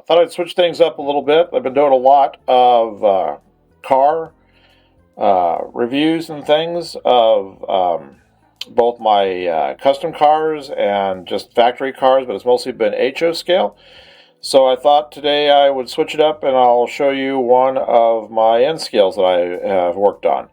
I thought I'd switch things up a little bit. I've been doing a lot of car reviews and things of both my custom cars and just factory cars, but it's mostly been HO scale. So I thought today I would switch it up and I'll show you one of my N scales that I have worked on.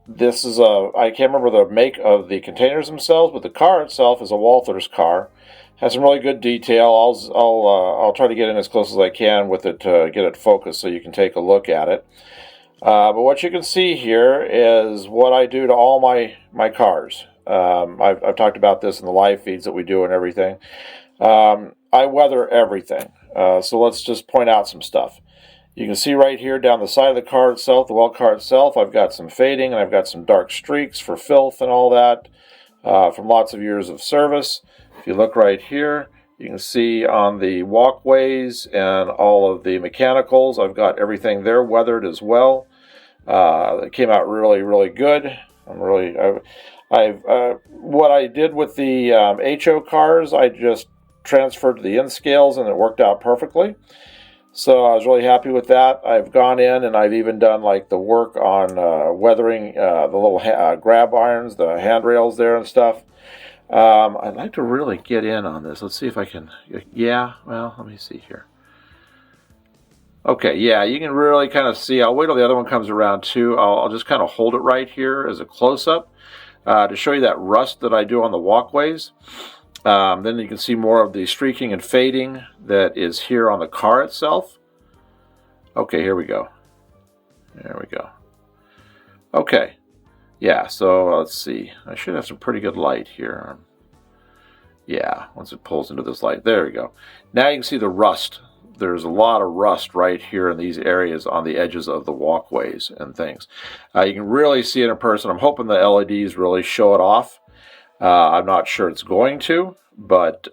This is I can't remember the make of the containers themselves, but the car itself is a Walther's car. Has some really good detail. I'll try to get in as close as I can with it to get it focused so you can take a look at it. But what you can see here is what I do to all my cars. I've talked about this in the live feeds that we do and everything. I weather everything. So let's just point out some stuff. You can see right here down the side of the car itself, the well car itself, I've got some fading and I've got some dark streaks for filth and all that from lots of years of service. If you look right here, you can see on the walkways and all of the mechanicals, I've got everything there weathered as well. It came out really, really good. What I did with the HO cars, I just transferred to the N scales and it worked out perfectly. So I was really happy with that. I've gone in and I've even done like the work on weathering the little grab irons, the handrails there and stuff. I'd like to really get in on this. Let's see if I can. Yeah, well, let me see here. Okay, yeah, you can really kind of see. I'll wait till the other one comes around too. I'll just kind of hold it right here as a close-up to show you that rust that I do on the walkways. Then you can see more of the streaking and fading that is here on the car itself. Okay, here we go. There we go. Okay. Yeah, so let's see. I should have some pretty good light here. Yeah, once it pulls into this light. There we go. Now you can see the rust. There's a lot of rust right here in these areas on the edges of the walkways and things. You can really see it in person. I'm hoping the LEDs really show it off. I'm not sure it's going to, but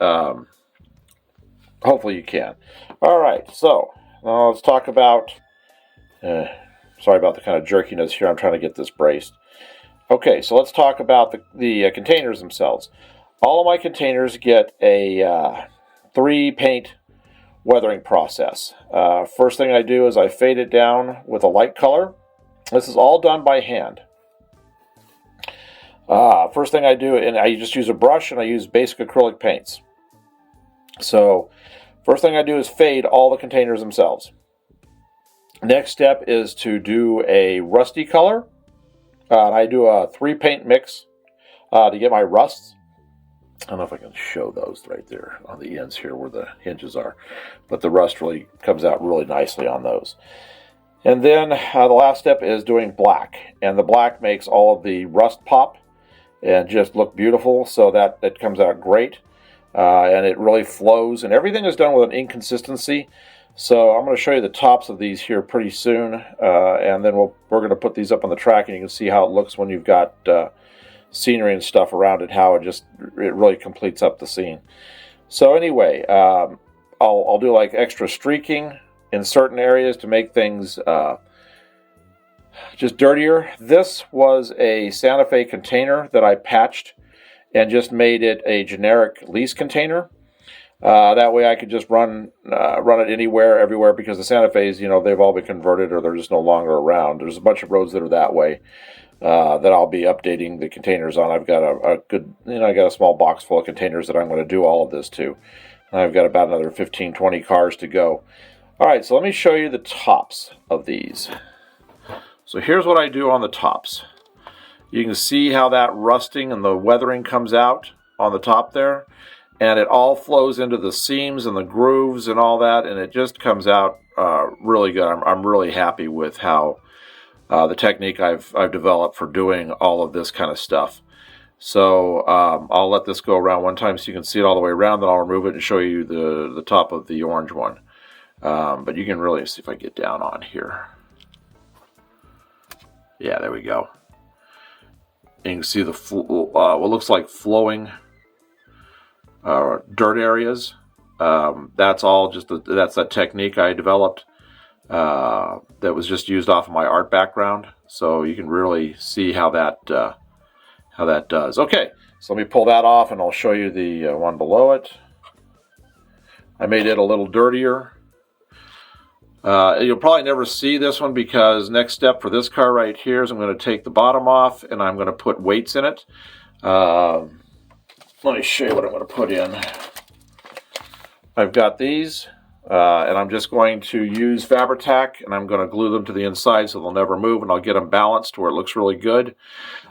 hopefully you can. All right, so now let's talk about... sorry about the kind of jerkiness here. I'm trying to get this braced. Okay, so let's talk about the containers themselves. All of my containers get a 3-paint weathering process. First thing I do is I fade it down with a light color. This is all done by hand. First thing I do, and I just use a brush and I use basic acrylic paints. So first thing I do is fade all the containers themselves. Next step is to do a rusty color. I do a 3-paint mix to get my rusts. I don't know if I can show those right there on the ends here where the hinges are, but the rust really comes out really nicely on those. And then the last step is doing black, and the black makes all of the rust pop and just look beautiful, so that it comes out great, and it really flows, and everything is done with an inconsistency. So I'm going to show you the tops of these here pretty soon, and then we're going to put these up on the track, and you can see how it looks when you've got scenery and stuff around it, how it really completes up the scene. So anyway, I'll do like extra streaking in certain areas to make things just dirtier. This was a Santa Fe container that I patched and just made it a generic lease container. That way I could just run it anywhere, everywhere, because the Santa Fe's, they've all been converted or they're just no longer around. There's a bunch of roads that are that way that I'll be updating the containers on. I've got a good, I got a small box full of containers that I'm going to do all of this to. And I've got about another 15, 20 cars to go. All right, so let me show you the tops of these. So here's what I do on the tops. You can see how that rusting and the weathering comes out on the top there. And it all flows into the seams and the grooves and all that. And it just comes out really good. I'm really happy with how the technique I've developed for doing all of this kind of stuff. So I'll let this go around one time so you can see it all the way around. Then I'll remove it and show you the top of the orange one. But you can really see if I get down on here. Yeah, there we go. And you can see the what looks like flowing dirt areas. That's all just that's that technique I developed that was just used off of my art background. So you can really see how that does. Okay, so let me pull that off and I'll show you the one below it. I made it a little dirtier. You'll probably never see this one because next step for this car right here is I'm going to take the bottom off and I'm going to put weights in it. Let me show you what I'm going to put in. I've got these and I'm just going to use Fabri-Tac and I'm going to glue them to the inside so they'll never move, and I'll get them balanced to where it looks really good.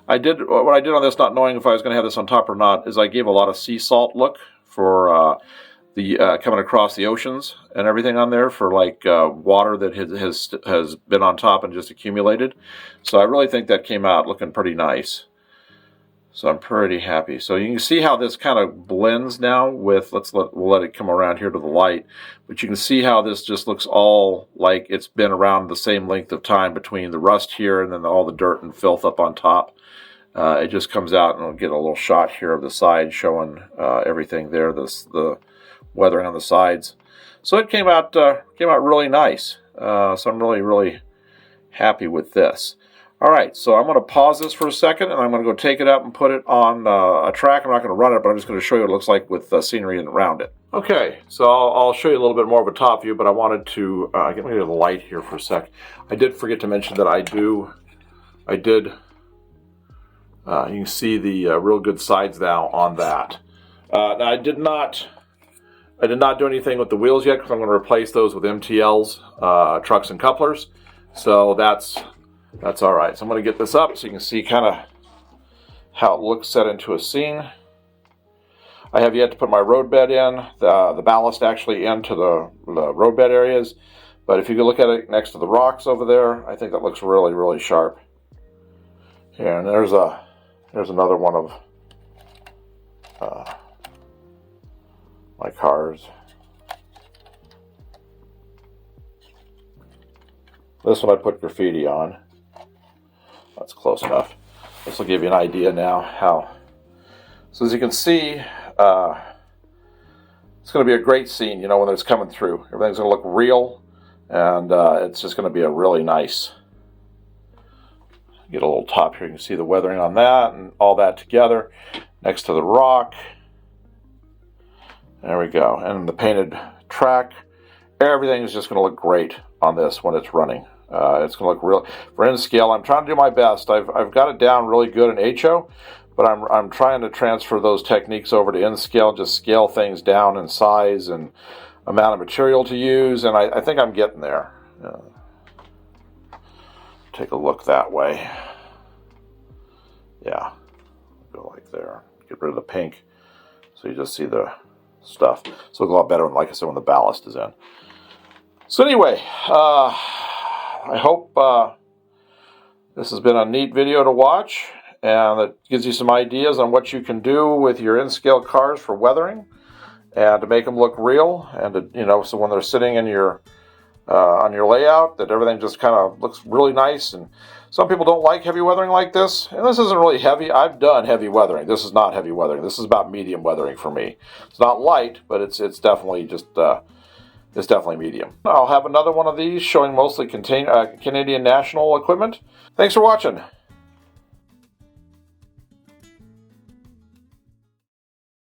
What I did on this, not knowing if I was going to have this on top or not, is I gave a lot of sea salt look for the coming across the oceans and everything on there, for like water that has been on top and just accumulated. So I really think that came out looking pretty nice. So I'm pretty happy. So you can see how this kind of blends now with, we'll let it come around here to the light, but you can see how this just looks all like it's been around the same length of time between the rust here and then all the dirt and filth up on top. It just comes out, and we'll get a little shot here of the side showing everything there, the weathering on the sides. So it came out really nice. So I'm really happy with this. All right, so I'm going to pause this for a second, and I'm going to go take it up and put it on a track. I'm not going to run it, but I'm just going to show you what it looks like with scenery around it. Okay, so I'll show you a little bit more of a top view, but I wanted to get rid of the light here for a sec. I did forget to mention that you can see the real good sides now on that. Now I did not do anything with the wheels yet because I'm going to replace those with MTLs, trucks and couplers. So that's all right. So I'm going to get this up so you can see kind of how it looks set into a scene. I have yet to put my road bed in, the ballast actually into the road bed areas. But if you could look at it next to the rocks over there, I think that looks really sharp. Here, and there's another one of my cars. This one I put graffiti on. That's close enough. This will give you an idea now how. So as you can see, it's going to be a great scene, you know, when it's coming through. Everything's going to look real, and it's just going to be a really nice. Get a little top here. You can see the weathering on that and all that together next to the rock. There we go. And the painted track. Everything is just going to look great on this when it's running. It's going to look real. For in scale, I'm trying to do my best. I've got it down really good in HO, but I'm trying to transfer those techniques over to in scale, just scale things down in size and amount of material to use, and I think I'm getting there. Take a look that way. Yeah, go like there. Get rid of the pink, so you just see the stuff. So it'll look a lot better, like I said, when the ballast is in. So anyway, I hope this has been a neat video to watch, and it gives you some ideas on what you can do with your in-scale cars for weathering, and to make them look real, and to, you know, so when they're sitting in your on your layout, that everything just kind of looks really nice. And some people don't like heavy weathering like this, and this isn't really heavy. I've done heavy weathering. This is not heavy weathering. This is about medium weathering for me. It's not light, but it's definitely just it's definitely medium. I'll have another one of these showing mostly Canadian National equipment. Thanks for watching.